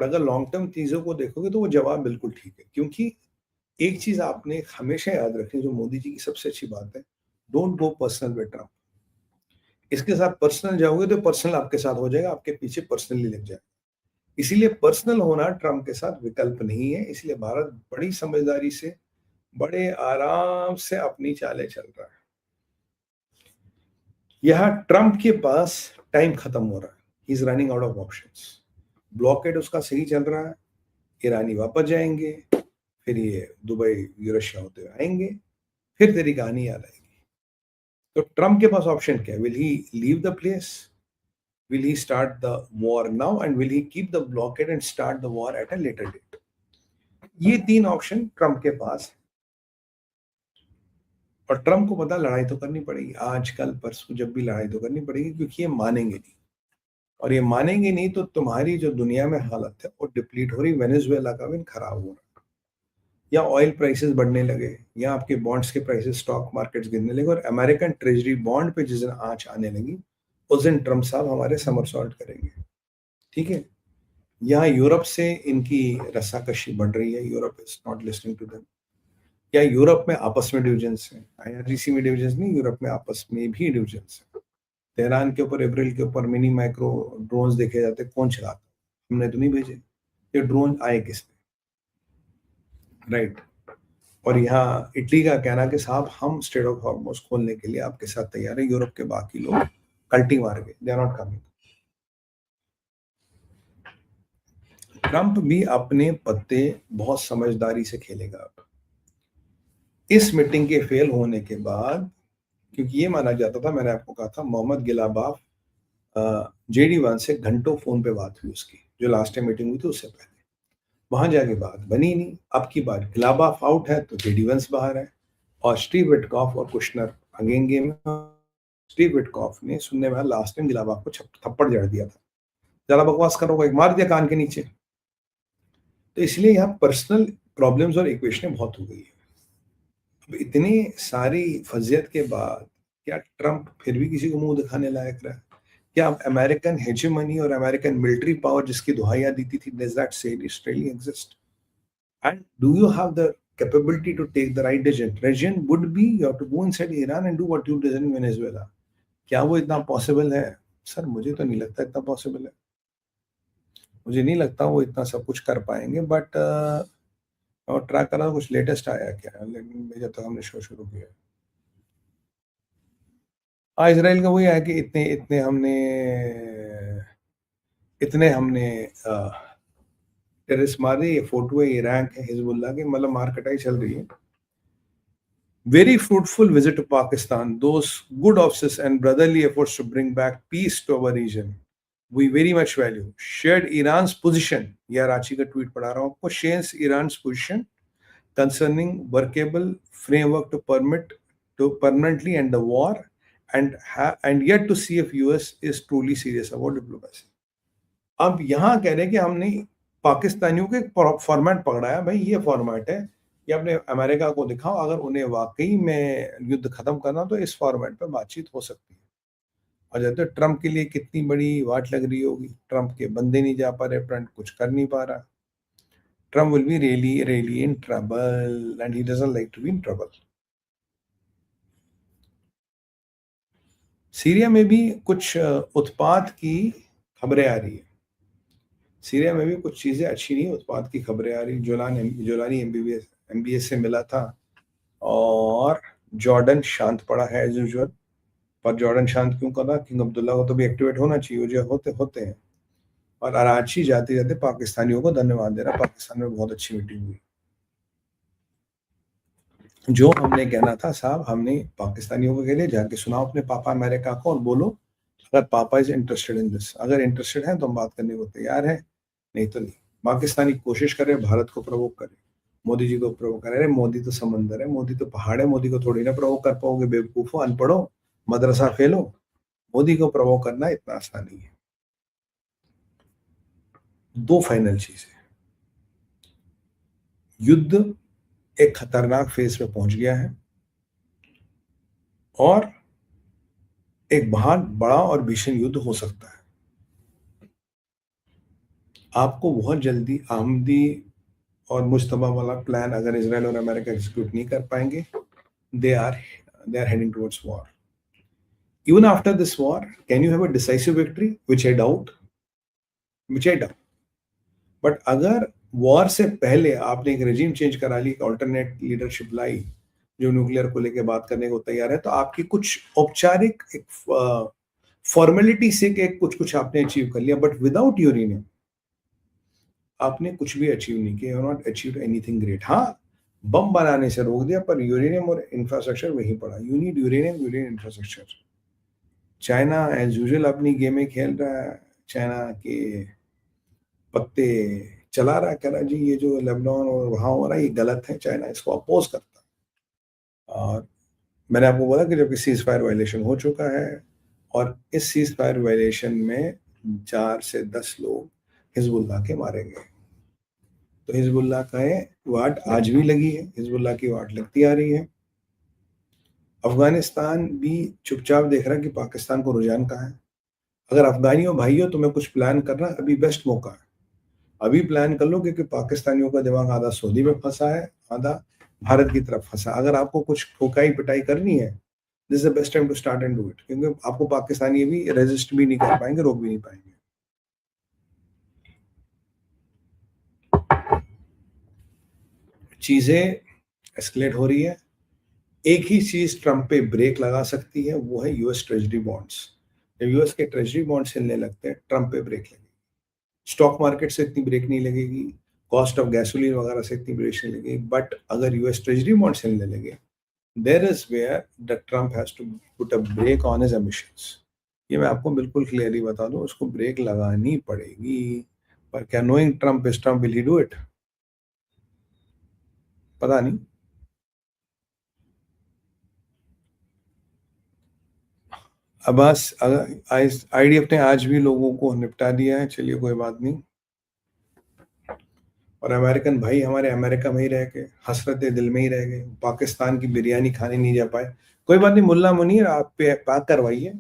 पर अगर long term चीज़ों को देखोगे तो वो जवाब बिल्कुल ठीक है, क्योंकि एक चीज़ आपने हमेशा याद रखनी, जो मोदी जी की सबसे अच्छी बात है, don't go personal with Trump. इसके साथ पर्सनल जाओगे तो पर्सनल आपके साथ हो जाएगा, आपके पीछे पर्सनली लग जाएगा। इसीलिए पर्सनल होना ट्रम्प के साथ विकल्प नहीं है, इसलिए भारत बड़ी समझदारी से, बड़े आराम से अपनी चालें चल रहा है। यहाँ ट्रम्प के पास टाइम खत्म हो रहा है, he is running out of options. Blockade उसका सही चल रहा है, ईरानी वापस जाएंगे, फिर ये दुबई रशिया होते हुए आएंगे, फिर तेरी कहानी याद आएगी। तो ट्रम्प के पास ऑप्शन क्या है? Will he leave the place, will he start the war now, and will he keep the blockade and start the war at a later date? ये तीन ऑप्शन ट्रम्प के पास है। और ट्रम्प को पता लड़ाई तो करनी पड़ेगी, आज कल परसों जब भी लड़ाई तो करनी पड़ेगी, क्योंकि ये मानेंगे नहीं। और ये मानेंगे नहीं तो तुम्हारी जो दुनिया में हालत है वो डिप्लीट हो रही, वेनेजुएला का भी खराब हो रहा है, या ऑयल प्राइसेस बढ़ने लगे, या आपके बॉन्ड्स के प्राइसेस, स्टॉक मार्केट्स गिरने लगे, और अमेरिकन ट्रेजरी बॉन्ड पे जिस दिन आंच आने लगी उस दिन ट्रम्प साहब हमारे समरसॉल्ट करेंगे। ठीक है, यहाँ यूरोप से इनकी रस्साकशी बढ़ रही है, Europe is not listening to them. या यूरोप में आपस में डिविजन्स हैं, आईआरजीसी में डिविजन्स नहीं, यूरोप में आपस में भी डिविजन्स हैं। तेहरान के ऊपर, इब्रिल के ऊपर मिनी माइक्रो ड्रोन्स देखे जाते, कौन चलाता? हमने तो नहीं भेजे, ये ड्रोन आए किसने? राइट। और यहाँ इटली का कहना कि साहब हम स्ट्रेट ऑफ हॉर्मुज खोलने के लिए आपके साथ तैयार है, यूरोप के बाकी लोग कल्टी मार गए, they are not coming. Trump भी अपने पत्ते बहुत समझदारी से खेलेगा अब। इस मीटिंग के फेल होने के बाद, क्योंकि ये माना जाता था, मैंने आपको कहा था, मोहम्मद गिलाबाफ जेडी वन से घंटों फोन पे बात हुई उसकी, जो लास्ट टाइम मीटिंग हुई थी उससे पहले, वहां जाके बात बनी नहीं। अब की बार गिलाबाफ आउट है तो जेडी वंस बाहर है, और स्टीव विटकॉफ और कुशनर अगेन गेम में। स्टीव विटकॉफ ने, सुनने में लास्ट टाइम गिलाबाफ को थप्पड़ जड़ दिया था, ज्यादा बकवास करोगे, एक मार दिया कान के नीचे। तो इसलिए यहाँ पर्सनल प्रॉब्लम्स और इक्वेशनें बहुत हो गई है। अब इतनी सारी फजियत के बाद क्या ट्रम्प फिर भी किसी को मुंह दिखाने लायक रहा? क्या अमेरिकन हेजेमनी और अमेरिकन मिलिट्री पावर जिसकी दुहाइयां दी थी, does that really exist? And do you have the capability to take the right decision? Decision would be you have to go inside Iran and do what you did in Venezuela. क्या वो इतना possible है? Sir मुझे तो नहीं लगता इतना possible है, मुझे नहीं लगता वो इतना सब कुछ कर पाएंगे। बट और ट्रैक करा, कुछ लेटेस्ट आया क्या? लेकिन जब तक हमने शो शुरू किया, इसराइल का वही है कि इतने हमने टेररिस्ट मारे, ये फोटो है, ये रैंक है हिजबुल्लाह की, मतलब मार कटाई चल रही है। Very fruitful visit to Pakistan. Those good offices and brotherly efforts to bring back peace to our region, we very much value. Shared Iran's position. यह रांची का ट्वीट पढ़ा रहा हूँ आपको. Shares Iran's position concerning workable framework to permit to permanently end the war, and yet to see if US is truly serious about diplomacy. अब यहाँ कह रहे हैं कि हमने पाकिस्तानियों को एक फॉर्मेट पकड़ाया, भाई ये फॉर्मेट है, ये अपने अमेरिका को दिखाओ, अगर उन्हें वाकई में युद्ध खत्म करना तो इस फॉर्मेट पे बातचीत हो सकती है। और जैसे ट्रम्प के लिए कितनी बड़ी वाट लग रही होगी, ट्रम्प के बंदे नहीं जा पा रहे, ट्रम्प कुछ कर नहीं पा रहा। Trump will be really in trouble, and he doesn't like to be in trouble. Syria में भी कुछ उत्पात की खबरें आ रही है, सीरिया में भी कुछ चीजें अच्छी नहीं, उत्पाद की खबरें आ रही। जोलानी एमबीएस से मिला था, और जॉर्डन शांत पड़ा है एज यूजुअल। पर जॉर्डन शांत क्यों कर रहा? किंग अब्दुल्ला को तो भी एक्टिवेट होना चाहिए, जो होते होते हैं। और अराची जाते जाते पाकिस्तानियों को धन्यवाद दे रहा, पाकिस्तान में बहुत अच्छी मीटिंग हुई। जो हमने कहना था साहब, हमने पाकिस्तानियों को कह दिया, जाके सुनाओ अपने पापा अमेरिका को और बोलो अगर पापा इज इंटरेस्टेड इन दिस, अगर इंटरेस्टेड है तो हम बात करने को तैयार है, नहीं तो नहीं। पाकिस्तानी कोशिश करे भारत को प्रवोक करे, मोदी जी को प्रवोक करे। अरे मोदी तो समंदर है, मोदी तो पहाड़ है, मोदी को थोड़ी ना प्रवोक कर पाओगे, बेवकूफो, अनपढ़ो, मदरसा फेलो। मोदी को प्रवोक करना इतना आसान नहीं है। दो फाइनल चीजें, युद्ध एक खतरनाक फेज पे पहुंच गया है, और एक बहुत बड़ा और भीषण युद्ध हो सकता है। आपको बहुत जल्दी आमदी और मुश्तबा वाला प्लान अगर इसराइल और अमेरिका एग्जीक्यूट नहीं कर पाएंगे, they are they are heading towards war. Even after this war, can you have a decisive victory? Which I doubt. But अगर वॉर से पहले आपने एक रेजिम चेंज करा ली, ऑल्टरनेट लीडरशिप लाई जो न्यूक्लियर को लेकर बात करने को तैयार है, तो आपकी कुछ औपचारिक एक फॉर्मेलिटी से कि कुछ कुछ आपने अचीव कर लिया, बट विदाउट यूरेनियम आपने कुछ भी अचीव नहीं किया. Not achieve anything great. हाँ, बम बनाने से रोक दिया, पर यूरेनियम और इंफ्रास्ट्रक्चर वहीं पड़ा. You need uranium infrastructure. China as usual अपनी गेमें खेल रहा है. चाइना के पत्ते चला रहा है, कह रहा जी ये जो लेबनान और वहां हो रहा है ये गलत है. चाइना इसको अपोज करता है. और मैंने आपको बोला कि जबकि सीज फायर वायलेशन हो चुका है, और इस सीज फायर वायलेशन में 4 से 10 लोग हिजबुल्लाह के मारे गए. तो हिजबुल्लाह का वाट आज भी लगी है, हिजबुल्लाह की वाट लगती आ रही है. अफगानिस्तान भी चुपचाप देख रहा है कि पाकिस्तान को रुझान कहाँ है. अगर अफगानियों भाइयों तुम्हें कुछ प्लान करना, अभी बेस्ट मौका है. अभी प्लान कर लो, क्योंकि पाकिस्तानियों का दिमाग आधा सऊदी में फंसा है, आधा भारत की तरफ फंसा. अगर आपको कुछ ठोकाई पिटाई करनी है, this is the best time to start and do it, क्योंकि आपको पाकिस्तानी भी रेजिस्ट भी नहीं कर पाएंगे, रोक भी नहीं पाएंगे. चीजें एस्केलेट हो रही है. एक ही चीज ट्रंप पे ब्रेक लगा सकती है, वो है यूएस ट्रेजरी बॉन्ड्स. जब यूएस के ट्रेजरी बॉन्ड्स हिलने लगते हैं, ट्रंप पे ब्रेक लगेगी. स्टॉक मार्केट से इतनी ब्रेक नहीं लगेगी, कॉस्ट ऑफ गैसोलीन वगैरह से इतनी ब्रेक नहीं लगेगी. बट अगर यूएस ट्रेजरी बॉन्ड्स हिलने लगे, there is where the Trump has to put a brake on his ambitions. ये मैं आपको बिल्कुल क्लियरली बता दूं, उसको ब्रेक लगानी पड़ेगी. पर क्या knowing Trump is Trump, will he do it? पता नहीं. अब्बास आईडीएफ ने आज भी लोगों को निपटा दिया है. चलिए कोई बात नहीं. और अमेरिकन भाई हमारे अमेरिका में ही रह गए, हसरत दिल में ही रह गए, पाकिस्तान की बिरयानी खाने नहीं जा पाए. कोई बात नहीं, मुल्ला मुनीर आप पे पैक करवाइए,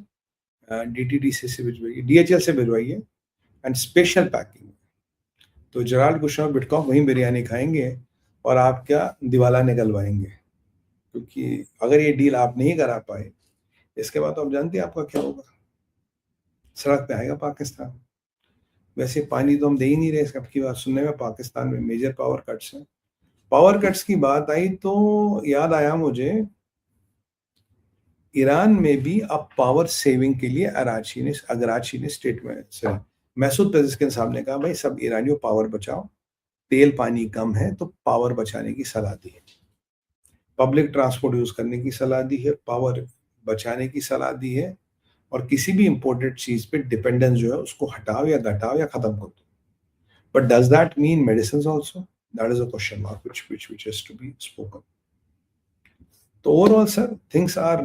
डीटीडीसी से भिजवाइए, डीएचएल से भिजवाइए, एंड स्पेशल पैकिंग. तो जराल गुशा बिटकॉफ वहीं बिरयानी खाएंगे और आप क्या दिवाला निकलवाएंगे. क्योंकि अगर ये डील आप नहीं करा पाए, इसके बाद तो आप जानते हैं आपका क्या होगा. सड़क पे आएगा पाकिस्तान. वैसे पानी तो हम दे ही नहीं रहे. सबकी बात सुनने में पाकिस्तान में मेजर पावर कट्स हैं. पावर कट्स की बात आई तो याद आया मुझे, ईरान में भी अब पावर सेविंग के लिए अगराची ने स्टेटमेंट से मैसूद पेजेस्किन साहब ने कहा, भाई सब ईरानियों पावर बचाओ, तेल पानी कम है, तो पावर बचाने की सलाह दी है. पब्लिक ट्रांसपोर्ट यूज करने की सलाह दी है, पावर बचाने की सलाह दी है, और किसी भी इंपोर्टेड चीज पे डिपेंडेंस जो है उसको हटाओ या घटाओ या खत्म कर दो. But does that mean medicine also? That is a question mark which has to be spoken. तो ओवरऑल सर, थिंग्स आर